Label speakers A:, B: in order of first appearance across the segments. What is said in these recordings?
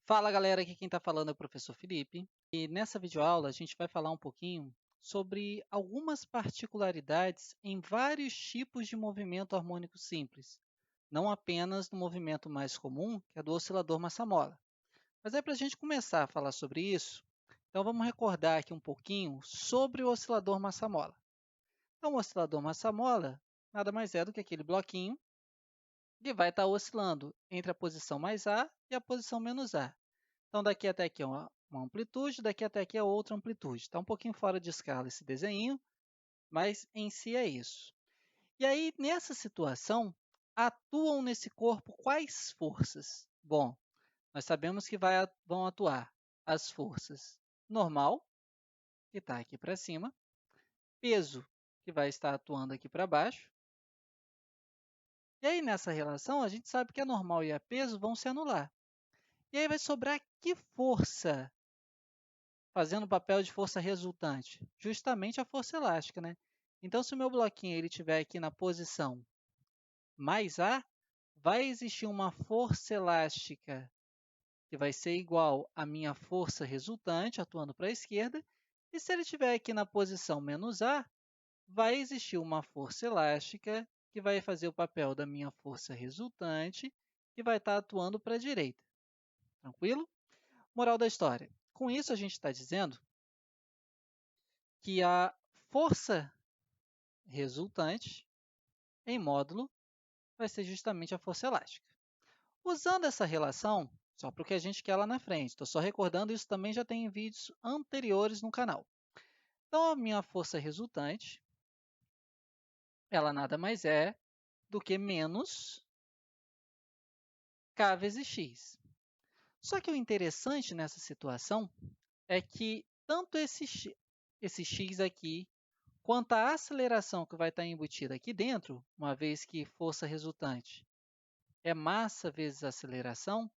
A: Fala galera, aqui quem está falando é o professor Felipe e nessa videoaula a gente vai falar um pouquinho sobre algumas particularidades em vários tipos de movimento harmônico simples, não apenas no movimento mais comum, que é do oscilador massa-mola. Mas é para a gente começar a falar sobre isso, então vamos recordar aqui um pouquinho sobre o oscilador massa-mola. Então o oscilador massa-mola nada mais é do que aquele bloquinho que vai estar oscilando entre a posição mais A e a posição menos A. Então, daqui até aqui é uma amplitude, daqui até aqui é outra amplitude. Está um pouquinho fora de escala esse desenho, mas em si é isso. E aí, nessa situação, atuam nesse corpo quais forças? Bom, nós sabemos que vão atuar as forças normal, que está aqui para cima, peso, que vai estar atuando aqui para baixo. E aí, nessa relação, a gente sabe que a normal e a peso vão se anular. E aí vai sobrar que força fazendo o papel de força resultante? Justamente a força elástica, né? Então, se o meu bloquinho ele estiver aqui na posição mais A, vai existir uma força elástica que vai ser igual à minha força resultante, atuando para a esquerda, e se ele estiver aqui na posição menos A, vai existir uma força elástica que vai fazer o papel da minha força resultante, que vai estar atuando para a direita. Tranquilo? Moral da história. Com isso, a gente está dizendo que a força resultante em módulo vai ser justamente a força elástica. Usando essa relação, só para o que a gente quer lá na frente, estou só recordando, isso também já tem em vídeos anteriores no canal. Então, a minha força resultante, ela nada mais é do que menos K vezes X. Só que o interessante nessa situação é que tanto esse X aqui quanto a aceleração que vai estar embutida aqui dentro, uma vez que força resultante é massa vezes aceleração,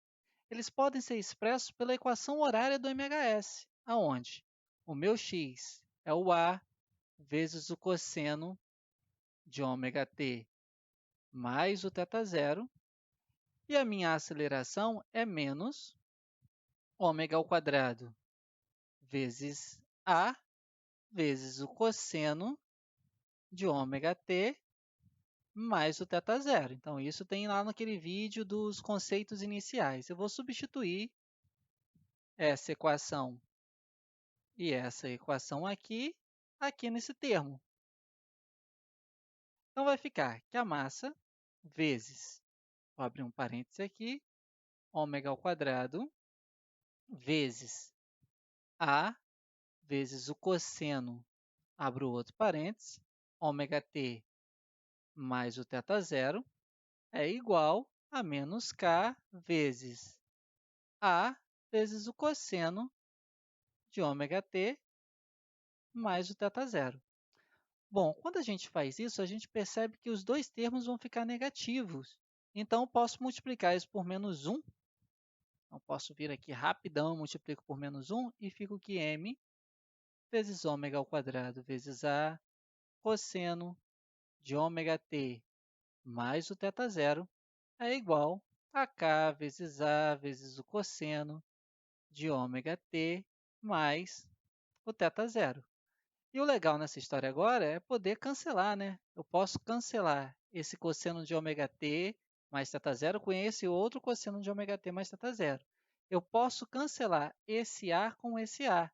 A: eles podem ser expressos pela equação horária do MHS, aonde o meu x é o A vezes o cosseno de ômega t mais o θ0, e a minha aceleração é menos ômega ao quadrado vezes A vezes o cosseno de ômega t mais o θ0. Então, isso tem lá naquele vídeo dos conceitos iniciais. Eu vou substituir essa equação e essa equação aqui, aqui nesse termo. Então, vai ficar que a massa vezes, vou abrir um parêntese aqui, ômega ao quadrado, vezes A, vezes o cosseno, abro outro parêntese, ômega t mais o θ0, é igual a menos K vezes A vezes o cosseno de ômega t mais o θ0. Bom, quando a gente faz isso, a gente percebe que os dois termos vão ficar negativos. Então, eu posso multiplicar isso por menos 1. Então, posso vir aqui rapidão, multiplico por menos 1 e fico que m vezes ômega ao quadrado vezes a cosseno de ômega t mais o θ0 é igual a k vezes a vezes o cosseno de ômega t mais o θ0. E o legal nessa história agora é poder cancelar, né? Eu posso cancelar esse cosseno de ômega t mais θ0 com esse outro cosseno de ômega t mais θ0. Eu posso cancelar esse A com esse A,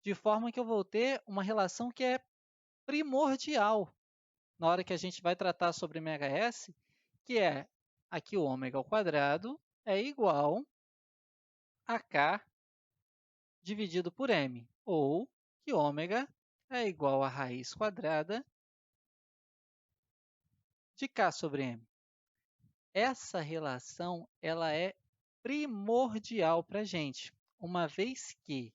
A: de forma que eu vou ter uma relação que é primordial na hora que a gente vai tratar sobre MHS, que é aqui o ômega ao quadrado é igual a K dividido por M, ou que ômega é igual a raiz quadrada de K sobre M. Essa relação ela é primordial para a gente, uma vez que,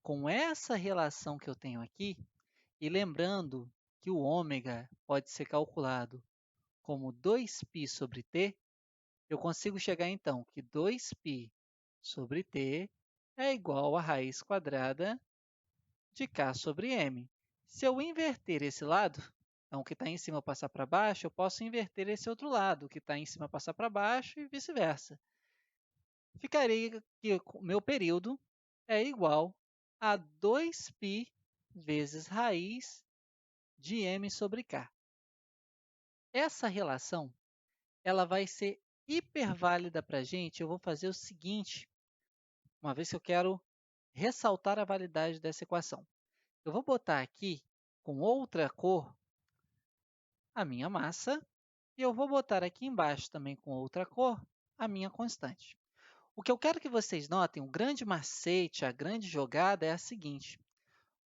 A: com essa relação que eu tenho aqui, e lembrando que o ômega pode ser calculado como 2π sobre t, eu consigo chegar então que 2π sobre t é igual a raiz quadrada de K sobre M. Se eu inverter esse lado, então o que está em cima passar para baixo, eu posso inverter esse outro lado, o que está em cima passar para baixo e vice-versa. ficaria que o meu período é igual a 2π vezes raiz de m sobre k. Essa relação ela vai ser hiperválida para a gente. Eu vou fazer o seguinte, uma vez que eu quero ressaltar a validade dessa equação. Eu vou botar aqui, com outra cor, a minha massa, e eu vou botar aqui embaixo também com outra cor, a minha constante. O que eu quero que vocês notem, o grande macete, a grande jogada é a seguinte: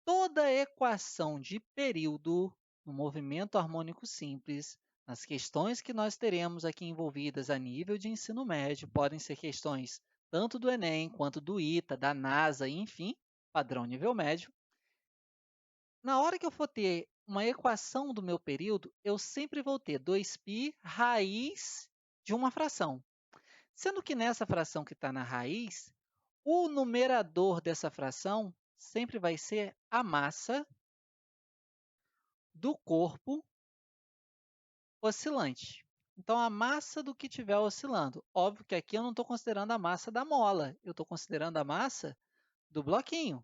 A: toda equação de período no movimento harmônico simples, nas questões que nós teremos aqui envolvidas a nível de ensino médio, podem ser questões tanto do Enem, quanto do ITA, da NASA, enfim, padrão nível médio. Na hora que eu for ter uma equação do meu período, eu sempre vou ter 2π raiz de uma fração. Sendo que nessa fração que está na raiz, o numerador dessa fração sempre vai ser a massa do corpo oscilante. Então, a massa do que estiver oscilando. Óbvio que aqui eu não estou considerando a massa da mola, eu estou considerando a massa do bloquinho.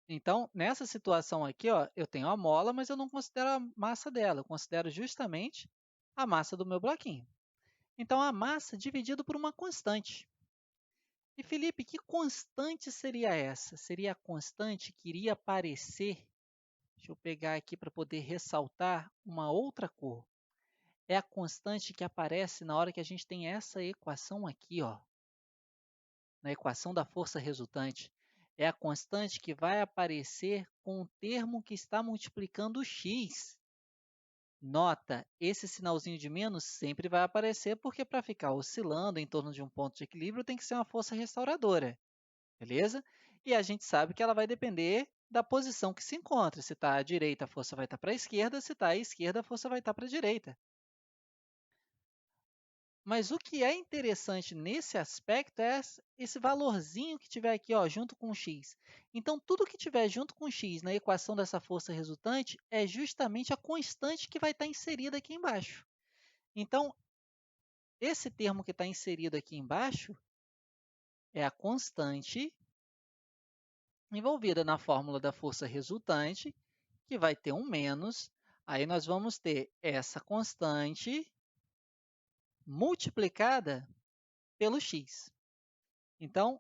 A: Então, nessa situação aqui, ó, eu tenho a mola, mas eu não considero a massa dela, eu considero justamente a massa do meu bloquinho. Então, a massa dividido por uma constante. E, Felipe, que constante seria essa? Seria a constante que iria aparecer, deixa eu pegar aqui para poder ressaltar uma outra cor. É a constante que aparece na hora que a gente tem essa equação aqui, ó, na equação da força resultante. É a constante que vai aparecer com o termo que está multiplicando o x. Nota, esse sinalzinho de menos sempre vai aparecer, porque para ficar oscilando em torno de um ponto de equilíbrio tem que ser uma força restauradora, beleza? E a gente sabe que ela vai depender da posição que se encontra. Se está à direita, a força vai estar para a esquerda, se está à esquerda, a força vai estar para a direita. Mas o que é interessante nesse aspecto é esse valorzinho que tiver aqui, ó, junto com o x. Então, tudo que tiver junto com o x na equação dessa força resultante é justamente a constante que vai estar inserida aqui embaixo. Então, esse termo que está inserido aqui embaixo é a constante envolvida na fórmula da força resultante, que vai ter um menos. Aí nós vamos ter essa constante multiplicada pelo x. Então,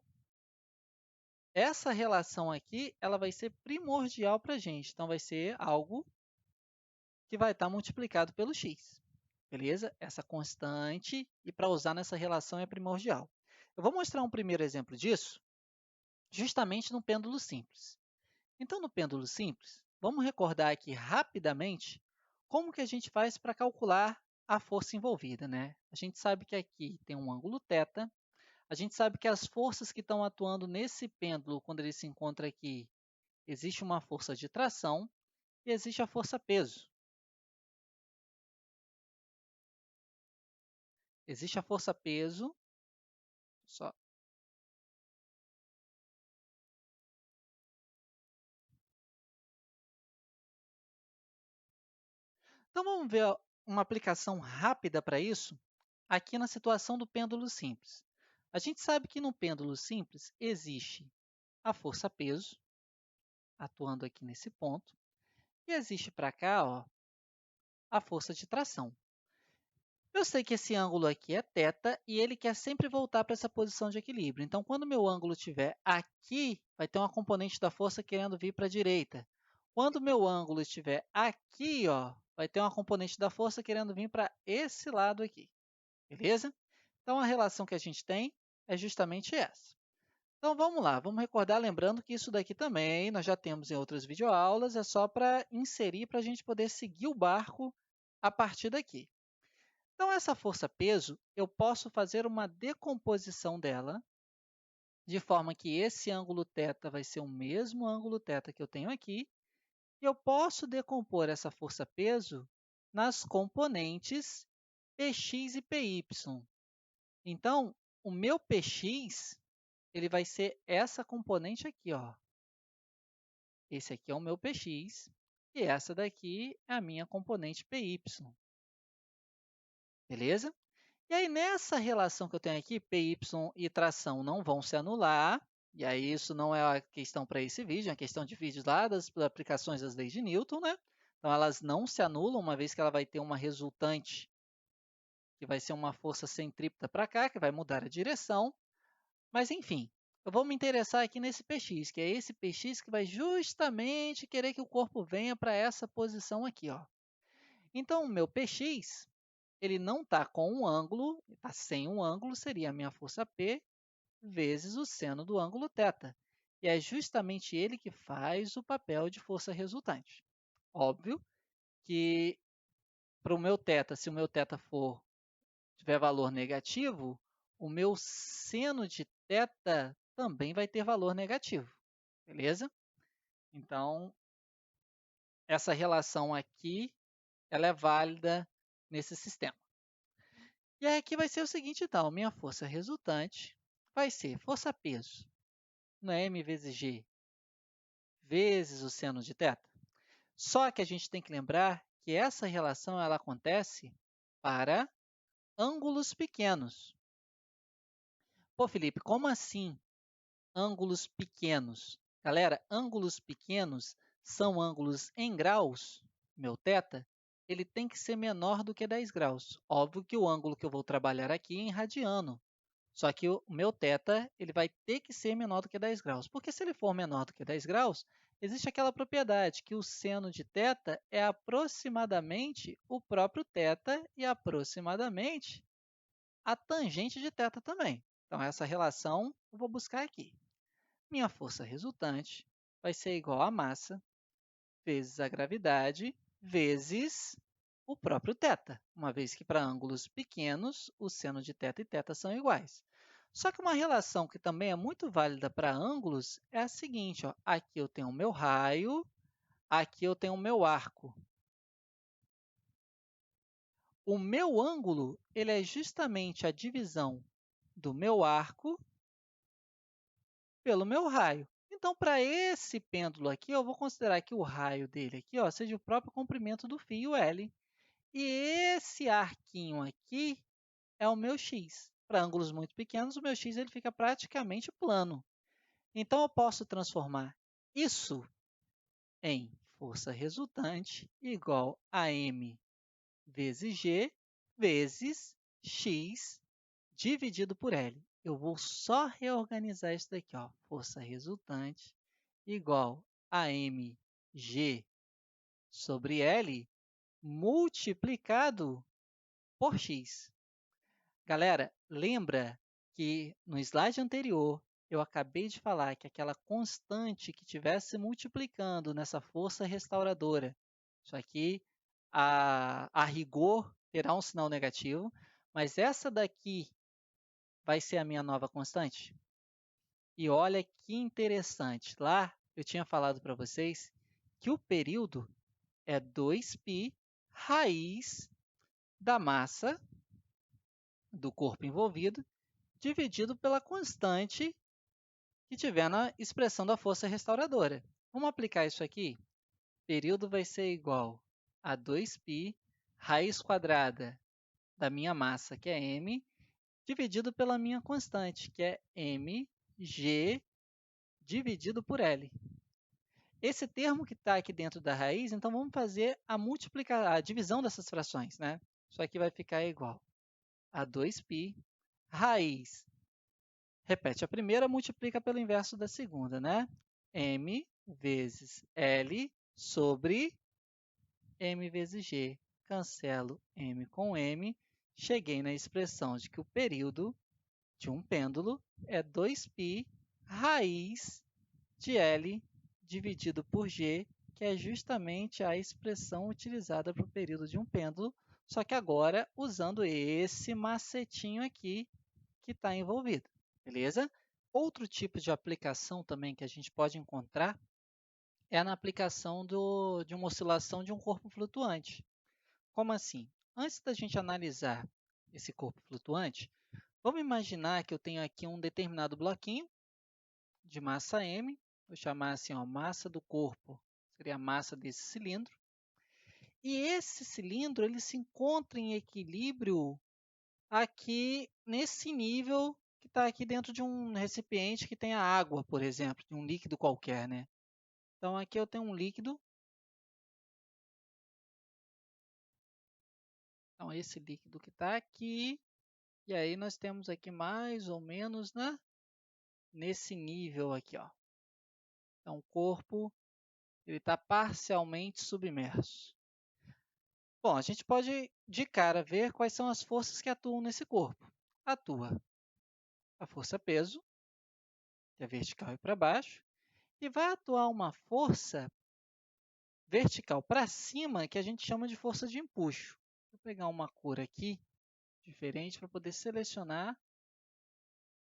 A: essa relação aqui, ela vai ser primordial para a gente. Então, vai ser algo que vai estar multiplicado pelo x. Beleza? Essa constante, e para usar nessa relação é primordial. Eu vou mostrar um primeiro exemplo disso, justamente no pêndulo simples. Então, no pêndulo simples, vamos recordar aqui rapidamente como que a gente faz para calcular a força envolvida, né? A gente sabe que aqui tem um ângulo θ, a gente sabe que as forças que estão atuando nesse pêndulo, quando ele se encontra aqui, existe uma força de tração e existe a força-peso. Existe a força-peso, só. Então, vamos ver uma aplicação rápida para isso aqui na situação do pêndulo simples. A gente sabe que no pêndulo simples existe a força-peso, atuando aqui nesse ponto, e existe para cá, ó, a força de tração. Eu sei que esse ângulo aqui é θ e ele quer sempre voltar para essa posição de equilíbrio. Então, quando meu ângulo estiver aqui, vai ter uma componente da força querendo vir para a direita. Quando meu ângulo estiver aqui, ó, vai ter uma componente da força querendo vir para esse lado aqui. Beleza? Então, a relação que a gente tem é justamente essa. Então, vamos lá. Vamos recordar, lembrando que isso daqui também nós já temos em outras videoaulas, é só para inserir, para a gente poder seguir o barco a partir daqui. Então, essa força-peso, eu posso fazer uma decomposição dela, de forma que esse ângulo θ vai ser o mesmo ângulo θ que eu tenho aqui, e eu posso decompor essa força-peso nas componentes Px e Py. Então, o meu Px, ele vai ser essa componente aqui, ó. Esse aqui é o meu Px, e essa daqui é a minha componente Py. Beleza? E aí, nessa relação que eu tenho aqui, PY e tração não vão se anular, e aí isso não é a questão para esse vídeo, é a questão de vídeos lá das aplicações das leis de Newton, né? Então, elas não se anulam, uma vez que ela vai ter uma resultante, que vai ser uma força centrípeta para cá, que vai mudar a direção. Mas, enfim, eu vou me interessar aqui nesse PX, que é esse PX que vai justamente querer que o corpo venha para essa posição aqui, ó. Então, o meu PX, ele não está com um ângulo, está sem um ângulo, seria a minha força P vezes o seno do ângulo θ. E é justamente ele que faz o papel de força resultante. Óbvio que para o meu θ, se o meu θ tiver valor negativo, o meu seno de θ também vai ter valor negativo, beleza? Então, essa relação aqui, ela é válida nesse sistema. E aí aqui vai ser o seguinte, então, minha força resultante vai ser força-peso no m vezes g vezes o seno de θ. Só que a gente tem que lembrar que essa relação ela acontece para ângulos pequenos. Pô, Felipe, como assim ângulos pequenos? Galera, ângulos pequenos são ângulos em graus, meu θ, ele tem que ser menor do que 10 graus. Óbvio que o ângulo que eu vou trabalhar aqui é em radiano, só que o meu θ ele vai ter que ser menor do que 10 graus, porque se ele for menor do que 10 graus, existe aquela propriedade que o seno de θ é aproximadamente o próprio θ e aproximadamente a tangente de θ também. Então, essa relação eu vou buscar aqui. Minha força resultante vai ser igual a massa vezes a gravidade vezes o próprio θ, uma vez que para ângulos pequenos, o seno de θ e θ são iguais. Só que uma relação que também é muito válida para ângulos é a seguinte, ó, aqui eu tenho o meu raio, aqui eu tenho o meu arco. O meu ângulo ele é justamente a divisão do meu arco pelo meu raio. Então, para esse pêndulo aqui, eu vou considerar que o raio dele aqui, ó, seja o próprio comprimento do fio L. E esse arquinho aqui é o meu x. Para ângulos muito pequenos, o meu x ele fica praticamente plano. Então, eu posso transformar isso em força resultante igual a m vezes g vezes x dividido por L. Eu vou só reorganizar isso daqui, ó. Força resultante igual a mg sobre L multiplicado por x. Galera, lembra que no slide anterior eu acabei de falar que aquela constante que estivesse multiplicando nessa força restauradora, isso aqui, a rigor, terá um sinal negativo, mas essa daqui vai ser a minha nova constante? E olha que interessante, lá eu tinha falado para vocês que o período é 2π raiz da massa do corpo envolvido dividido pela constante que tiver na expressão da força restauradora. Vamos aplicar isso aqui? Período vai ser igual a 2π raiz quadrada da minha massa, que é m, dividido pela minha constante, que é mg dividido por L. Esse termo que está aqui dentro da raiz, então vamos fazer a divisão dessas frações, né? Isso aqui vai ficar igual a 2π raiz. Repete a primeira, multiplica pelo inverso da segunda, né? M vezes L sobre M vezes G. Cancelo M com M. Cheguei na expressão de que o período de um pêndulo é 2π raiz de L dividido por G, que é justamente a expressão utilizada para o período de um pêndulo, só que agora usando esse macetinho aqui que está envolvido, beleza? Outro tipo de aplicação também que a gente pode encontrar é na aplicação de uma oscilação de um corpo flutuante. Como assim? Antes da gente analisar esse corpo flutuante, vamos imaginar que eu tenho aqui um determinado bloquinho de massa m, vou chamar assim, ó, massa do corpo, seria a massa desse cilindro. E esse cilindro ele se encontra em equilíbrio aqui nesse nível que está aqui dentro de um recipiente que tenha água, por exemplo, de um líquido qualquer, né? Então, aqui eu tenho um líquido. Então, esse líquido que está aqui. E aí, nós temos aqui mais ou menos, né, nesse nível aqui, ó. Então, o corpo ele está parcialmente submerso. Bom, a gente pode de cara ver quais são as forças que atuam nesse corpo. Atua a força peso, que é vertical e para baixo, e vai atuar uma força vertical para cima, que a gente chama de força de empuxo. Vou pegar uma cor aqui, diferente, para poder selecionar.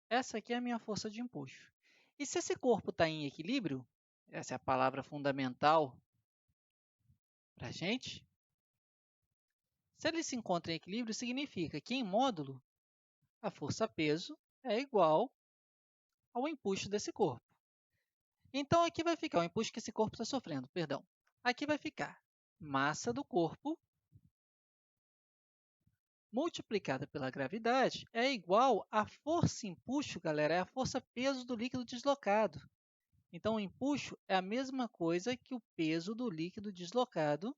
A: Essa aqui é a minha força de empuxo. E se esse corpo está em equilíbrio, essa é a palavra fundamental para a gente, se ele se encontra em equilíbrio, significa que em módulo, a força peso é igual ao empuxo desse corpo. Então, aqui vai ficar o empuxo que esse corpo está sofrendo, perdão. Aqui vai ficar massa do corpo multiplicada pela gravidade é igual a força empuxo, galera, é a força peso do líquido deslocado. Então, o empuxo é a mesma coisa que o peso do líquido deslocado,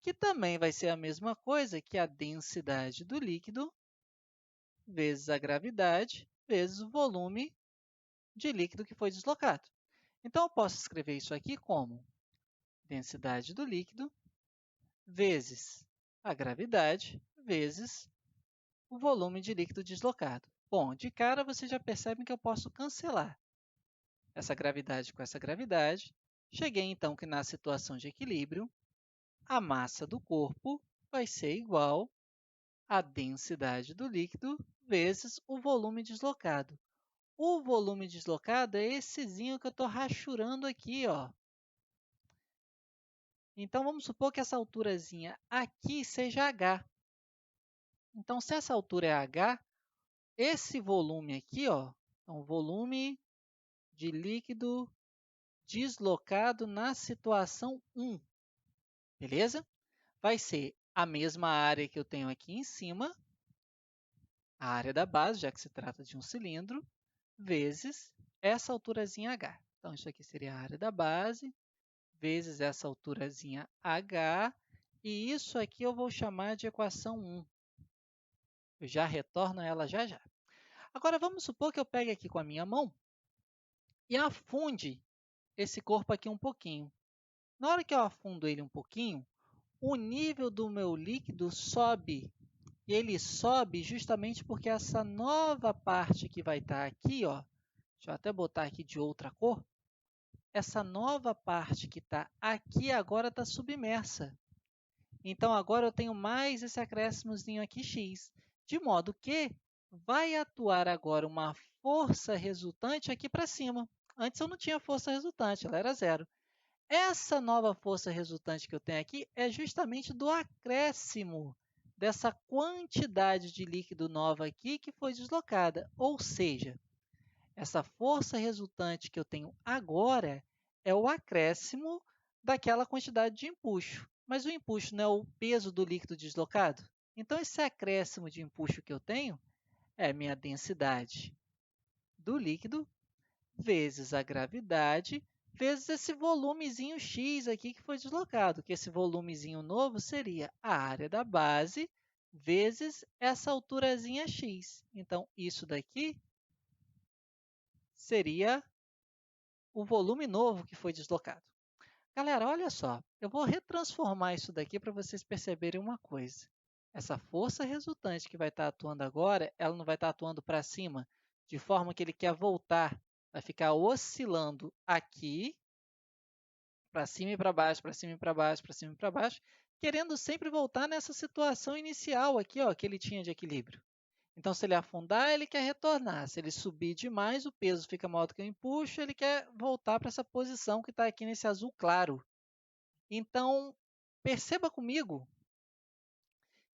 A: que também vai ser a mesma coisa que a densidade do líquido vezes a gravidade vezes o volume de líquido que foi deslocado. Então, eu posso escrever isso aqui como densidade do líquido vezes a gravidade vezes o volume de líquido deslocado. Bom, de cara você já percebe que eu posso cancelar essa gravidade com essa gravidade. Cheguei então que na situação de equilíbrio, a massa do corpo vai ser igual à densidade do líquido vezes o volume deslocado. O volume deslocado é essezinho que eu estou rachurando aqui, ó. Então, vamos supor que essa alturazinha aqui seja h. Então, se essa altura é h, esse volume aqui, ó, então, volume de líquido deslocado na situação 1, beleza? Vai ser a mesma área que eu tenho aqui em cima, a área da base, já que se trata de um cilindro, vezes essa alturazinha h. Então, isso aqui seria a área da base, vezes essa alturazinha h, e isso aqui eu vou chamar de equação 1. Eu já retorno ela já já. Agora, vamos supor que eu pegue aqui com a minha mão e afunde esse corpo aqui um pouquinho. Na hora que eu afundo ele um pouquinho, o nível do meu líquido sobe. E ele sobe justamente porque essa nova parte que vai estar aqui, ó, deixa eu até botar aqui de outra cor, essa nova parte que está aqui agora está submersa. Então, agora eu tenho mais esse acréscimozinho aqui, x, de modo que vai atuar agora uma força resultante aqui para cima. Antes eu não tinha força resultante, ela era zero. Essa nova força resultante que eu tenho aqui é justamente do acréscimo dessa quantidade de líquido nova aqui que foi deslocada. Ou seja, essa força resultante que eu tenho agora é o acréscimo daquela quantidade de empuxo. Mas o empuxo não é o peso do líquido deslocado? Então, esse acréscimo de empuxo que eu tenho é a minha densidade do líquido vezes a gravidade vezes esse volumezinho x aqui que foi deslocado, que esse volumezinho novo seria a área da base vezes essa alturazinha x. Então, isso daqui seria o volume novo que foi deslocado. Galera, olha só, eu vou retransformar isso daqui para vocês perceberem uma coisa. Essa força resultante que vai estar atuando agora, ela não vai estar atuando para cima, de forma que ele quer voltar, vai ficar oscilando aqui, para cima e para baixo, para cima e para baixo, para cima e para baixo, querendo sempre voltar nessa situação inicial aqui, ó, que ele tinha de equilíbrio. Então, se ele afundar, ele quer retornar. Se ele subir demais, o peso fica maior do que o empuxo, ele quer voltar para essa posição que está aqui nesse azul claro. Então, perceba comigo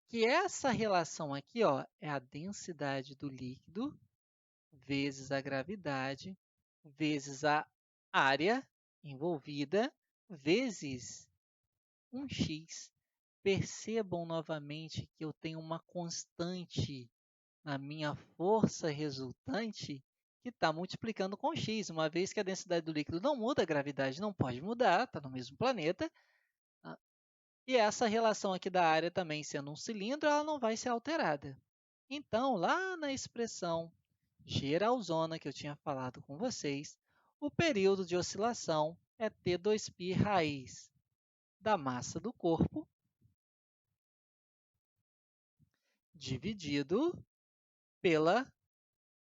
A: que essa relação aqui, ó, é a densidade do líquido vezes a gravidade vezes a área envolvida vezes um x. Percebam novamente que eu tenho uma constante na minha força resultante que está multiplicando com x, uma vez que a densidade do líquido não muda, a gravidade não pode mudar, está no mesmo planeta, ah, e essa relação aqui da área também sendo um cilindro, ela não vai ser alterada. Então, lá na expressão geralzona que eu tinha falado com vocês, o período de oscilação é T2π raiz da massa do corpo dividido pela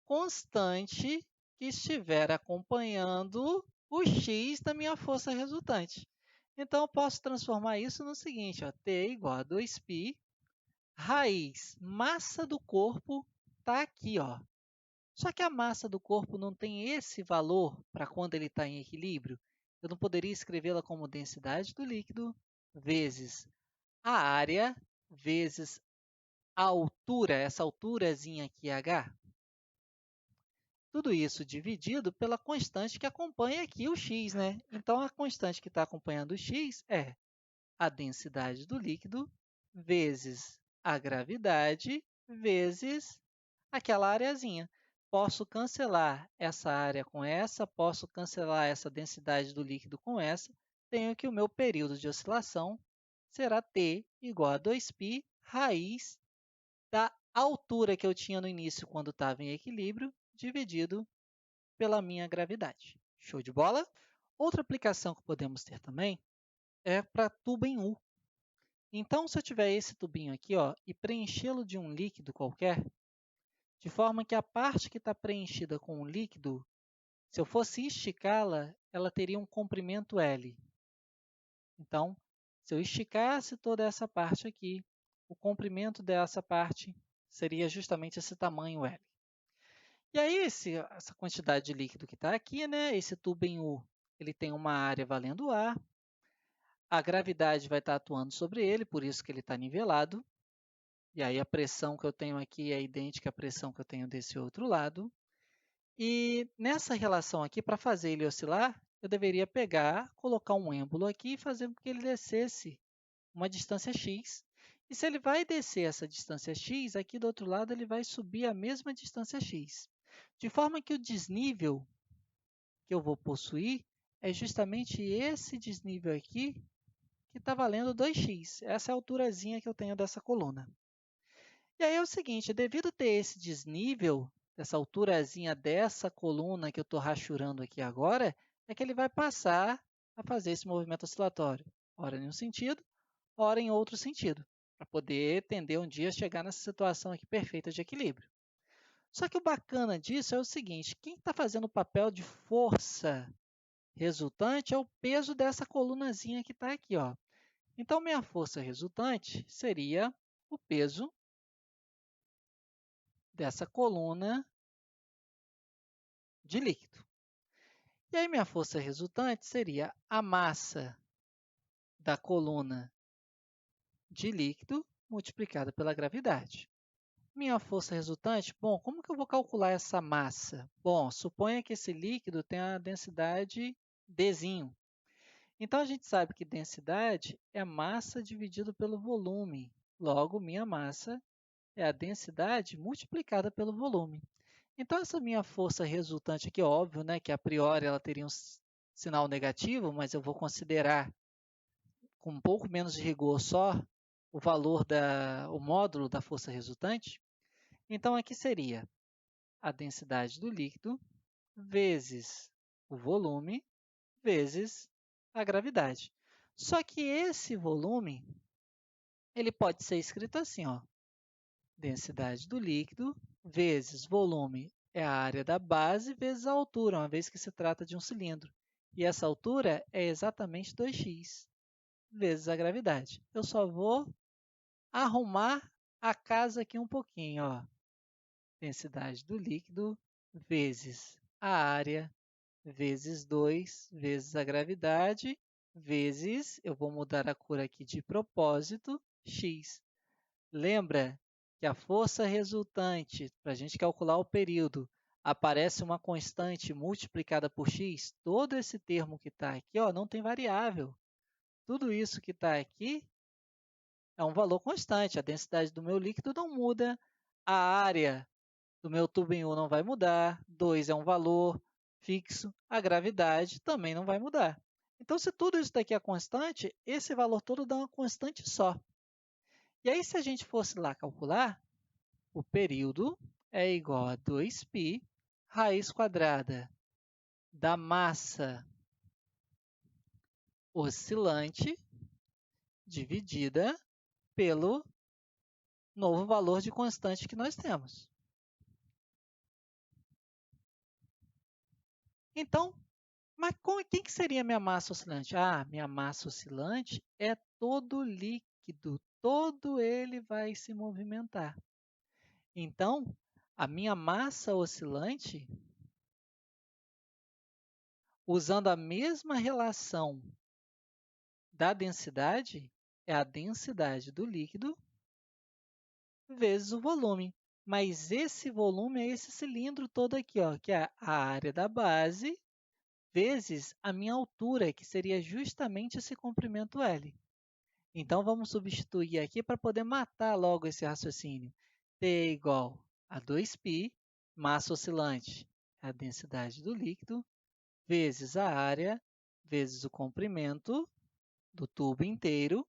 A: constante que estiver acompanhando o x da minha força resultante. Então, eu posso transformar isso no seguinte, ó, T é igual a 2π, raiz, massa do corpo, está aqui. Ó. Só que a massa do corpo não tem esse valor para quando ele está em equilíbrio. Eu não poderia escrevê-la como densidade do líquido vezes a área vezes a altura, essa alturazinha aqui, h. Tudo isso dividido pela constante que acompanha aqui o x, né? Então, a constante que está acompanhando o x é a densidade do líquido vezes a gravidade vezes aquela areazinha. Posso cancelar essa área com essa, posso cancelar essa densidade do líquido com essa. Tenho que o meu período de oscilação será T igual a 2π raiz da altura que eu tinha no início quando estava em equilíbrio, dividido pela minha gravidade. Show de bola? Outra aplicação que podemos ter também é para tubo em U. Então, se eu tiver esse tubinho aqui ó, e preenchê-lo de um líquido qualquer, de forma que a parte que está preenchida com o líquido, se eu fosse esticá-la, ela teria um comprimento L. Então, se eu esticasse toda essa parte aqui, o comprimento dessa parte seria justamente esse tamanho L. E aí, essa quantidade de líquido que está aqui, né, esse tubo em U, ele tem uma área valendo A, a gravidade vai estar atuando sobre ele, por isso que ele está nivelado, e aí a pressão que eu tenho aqui é idêntica à pressão que eu tenho desse outro lado. E nessa relação aqui, para fazer ele oscilar, eu deveria pegar, colocar um êmbolo aqui e fazer com que ele descesse uma distância x. E se ele vai descer essa distância x, aqui do outro lado ele vai subir a mesma distância x. De forma que o desnível que eu vou possuir é justamente esse desnível aqui, que está valendo 2x. Essa é a alturazinha que eu tenho dessa coluna. E aí é o seguinte, devido a ter esse desnível, essa alturazinha dessa coluna que eu estou rachurando aqui agora, é que ele vai passar a fazer esse movimento oscilatório, ora em um sentido, ora em outro sentido, para poder tender um dia a chegar nessa situação aqui perfeita de equilíbrio. Só que o bacana disso é o seguinte, quem está fazendo o papel de força resultante é o peso dessa colunazinha que está aqui. Ó. Então, minha força resultante seria o peso dessa coluna de líquido. E aí, minha força resultante seria a massa da coluna de líquido multiplicada pela gravidade. Minha força resultante, bom, como que eu vou calcular essa massa? Bom, suponha que esse líquido tem a densidade Dzinho. Então, a gente sabe que densidade é massa dividido pelo volume. Logo, minha massa é a densidade multiplicada pelo volume. Então, essa minha força resultante aqui, óbvio, né, que a priori ela teria um sinal negativo, mas eu vou considerar com um pouco menos de rigor só o valor o módulo da força resultante. Então, aqui seria a densidade do líquido vezes o volume vezes a gravidade. Só que esse volume ele pode ser escrito assim, ó, densidade do líquido vezes volume é a área da base vezes a altura, uma vez que se trata de um cilindro. E essa altura é exatamente 2x vezes a gravidade. Eu só vou arrumar a casa aqui um pouquinho. Ó. Densidade do líquido vezes a área vezes 2 vezes a gravidade vezes, eu vou mudar a cor aqui de propósito, x. Lembra que a força resultante, para a gente calcular o período, aparece uma constante multiplicada por x? Todo esse termo que está aqui ó, não tem variável. Tudo isso que está aqui é um valor constante. A densidade do meu líquido não muda, A área do meu tubo em U não vai mudar, 2 é um valor fixo, a gravidade também não vai mudar. Então, se tudo isso daqui é constante, esse valor todo dá uma constante só. E aí, se a gente fosse lá calcular, o período é igual a 2π raiz quadrada da massa oscilante dividida pelo novo valor de constante que nós temos. Então, mas quem que seria minha massa oscilante? Ah, minha massa oscilante é todo líquido, todo ele vai se movimentar. Então, a minha massa oscilante, usando a mesma relação da densidade, é a densidade do líquido vezes o volume. Mas esse volume é esse cilindro todo aqui, ó, que é a área da base vezes a minha altura, que seria justamente esse comprimento L. Então, vamos substituir aqui para poder matar logo esse raciocínio. T é igual a 2π, massa oscilante, é a densidade do líquido, vezes a área, vezes o comprimento do tubo inteiro,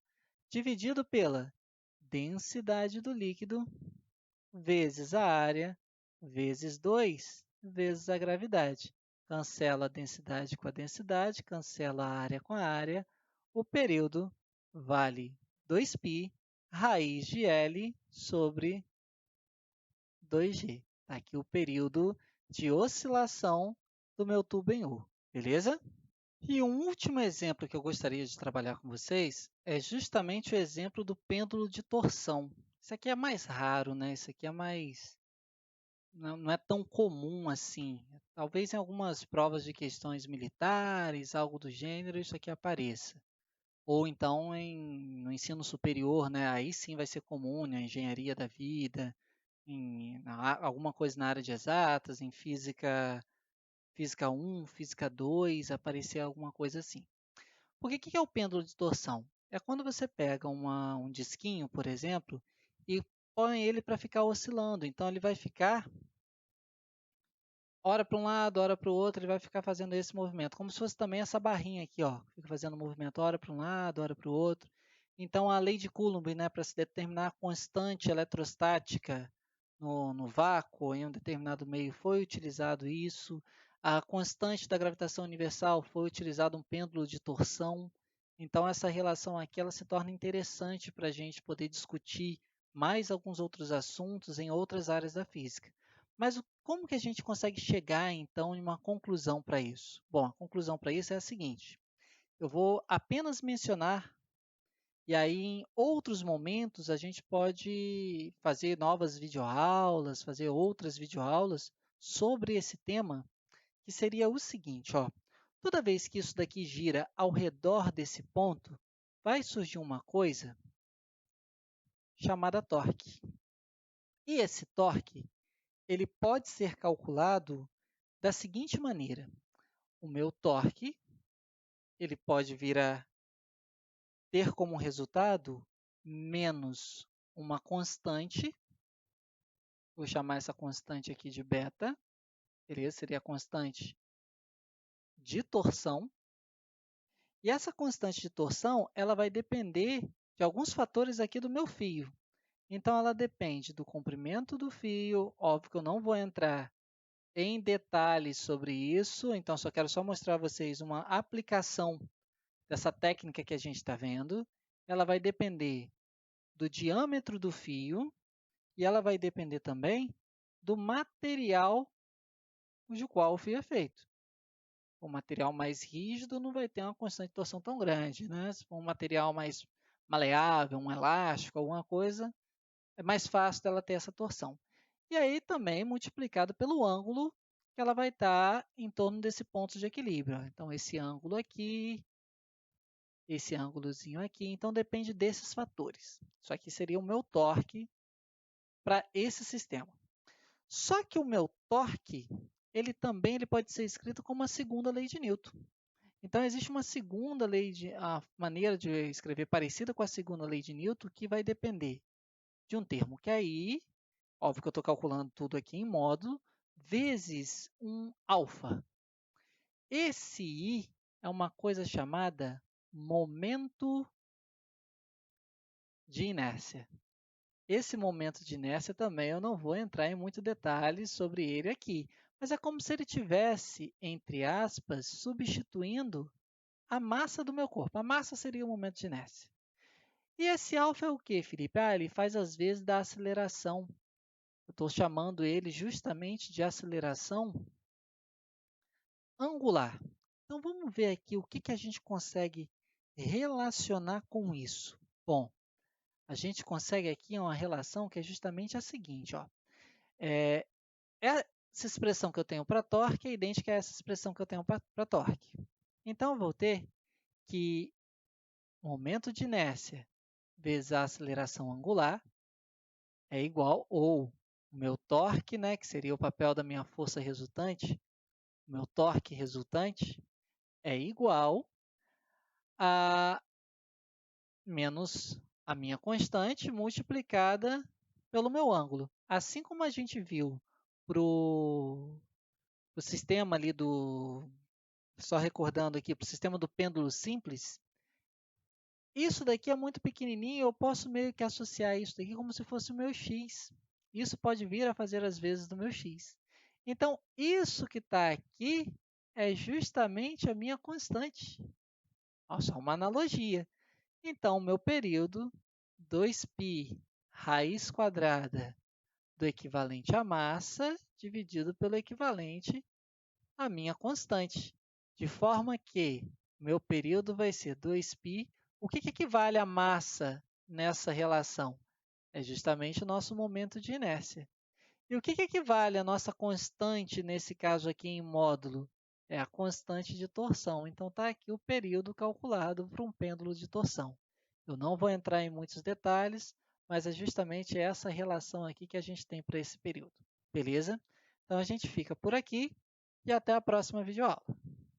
A: dividido pela densidade do líquido, vezes a área, vezes 2, vezes a gravidade. Cancela a densidade com a densidade, cancela a área com a área. O período vale 2π raiz de L sobre 2G. Está aqui o período de oscilação do meu tubo em U, beleza? E um último exemplo que eu gostaria de trabalhar com vocês é justamente o exemplo do pêndulo de torção. Isso aqui é mais raro, né? Isso aqui é mais... não é tão comum assim. Talvez em algumas provas de questões militares, algo do gênero, isso aqui apareça. Ou então no ensino superior, né? Aí sim vai ser comum, na engenharia da vida, alguma coisa na área de exatas, em física 1, física 2, aparecer alguma coisa assim. Porque o que é o pêndulo de torção? É quando você pega um disquinho, por exemplo, e põe ele para ficar oscilando. Então, ele vai ficar hora para um lado, hora para o outro, ele vai ficar fazendo esse movimento. Como se fosse também essa barrinha aqui, ó, fica fazendo movimento hora para um lado, hora para o outro. Então, a lei de Coulomb, né, para se determinar a constante eletrostática no vácuo, em um determinado meio, foi utilizado isso. A constante da gravitação universal foi utilizado um pêndulo de torção. Então, essa relação aqui ela se torna interessante para a gente poder discutir mais alguns outros assuntos em outras áreas da física. Mas como que a gente consegue chegar, então, em uma conclusão para isso? Bom, a conclusão para isso é a seguinte. Eu vou apenas mencionar, e aí em outros momentos a gente pode fazer novas videoaulas, fazer outras videoaulas sobre esse tema, que seria o seguinte, ó. Toda vez que isso daqui gira ao redor desse ponto, vai surgir uma coisa chamada torque. E esse torque, ele pode ser calculado da seguinte maneira. O meu torque, ele pode vir a ter como resultado menos uma constante, vou chamar essa constante aqui de beta, beleza? Seria a constante de torção. E essa constante de torção, ela vai depender de alguns fatores aqui do meu fio. Então, ela depende do comprimento do fio, óbvio que eu não vou entrar em detalhes sobre isso, então só quero mostrar a vocês uma aplicação dessa técnica que a gente está vendo. Ela vai depender do diâmetro do fio e ela vai depender também do material de qual o fio é feito. O material mais rígido não vai ter uma constante de torção tão grande, né? Se for um material mais maleável, um elástico, alguma coisa, é mais fácil dela ter essa torção. E aí também multiplicado pelo ângulo que ela vai estar em torno desse ponto de equilíbrio. Então, esse ângulo aqui, esse ângulozinho aqui, então depende desses fatores. Isso aqui seria o meu torque para esse sistema. Só que o meu torque, ele também pode ser escrito como a segunda lei de Newton. Então, existe uma segunda lei, a maneira de escrever parecida com a segunda lei de Newton, que vai depender de um termo que é I Óbvio que eu estou calculando tudo aqui em módulo, vezes um alfa. Esse I é uma coisa chamada momento de inércia. Esse momento de inércia também eu não vou entrar em muito detalhes sobre ele aqui, mas é como se ele tivesse, entre aspas, substituindo a massa do meu corpo. A massa seria o momento de inércia. E esse alfa é o que, Felipe? Ele faz as vezes da aceleração. Eu estou chamando ele justamente de aceleração angular. Então vamos ver aqui o que a gente consegue relacionar com isso. Bom, a gente consegue aqui uma relação que é justamente a seguinte, ó. Essa expressão que eu tenho para torque é idêntica a essa expressão que eu tenho para torque. Então, eu vou ter que momento de inércia vezes a aceleração angular é igual, ou o meu torque, né, que seria o papel da minha força resultante, o meu torque resultante é igual a menos a minha constante multiplicada pelo meu ângulo. Assim como a gente viu para o sistema ali só recordando aqui, para o sistema do pêndulo simples, isso daqui é muito pequenininho, eu posso meio que associar isso daqui como se fosse o meu x. Isso pode vir a fazer as vezes do meu x. Então, isso que está aqui é justamente a minha constante. Ó, só uma analogia. Então, o meu período, 2π raiz quadrada do equivalente à massa, dividido pelo equivalente à minha constante. De forma que meu período vai ser 2π. O que equivale à massa nessa relação? É justamente o nosso momento de inércia. E o que equivale à nossa constante, nesse caso aqui em módulo? É a constante de torção. Então, está aqui o período calculado para um pêndulo de torção. Eu não vou entrar em muitos detalhes, mas é justamente essa relação aqui que a gente tem para esse período. Beleza? Então, a gente fica por aqui e até a próxima videoaula.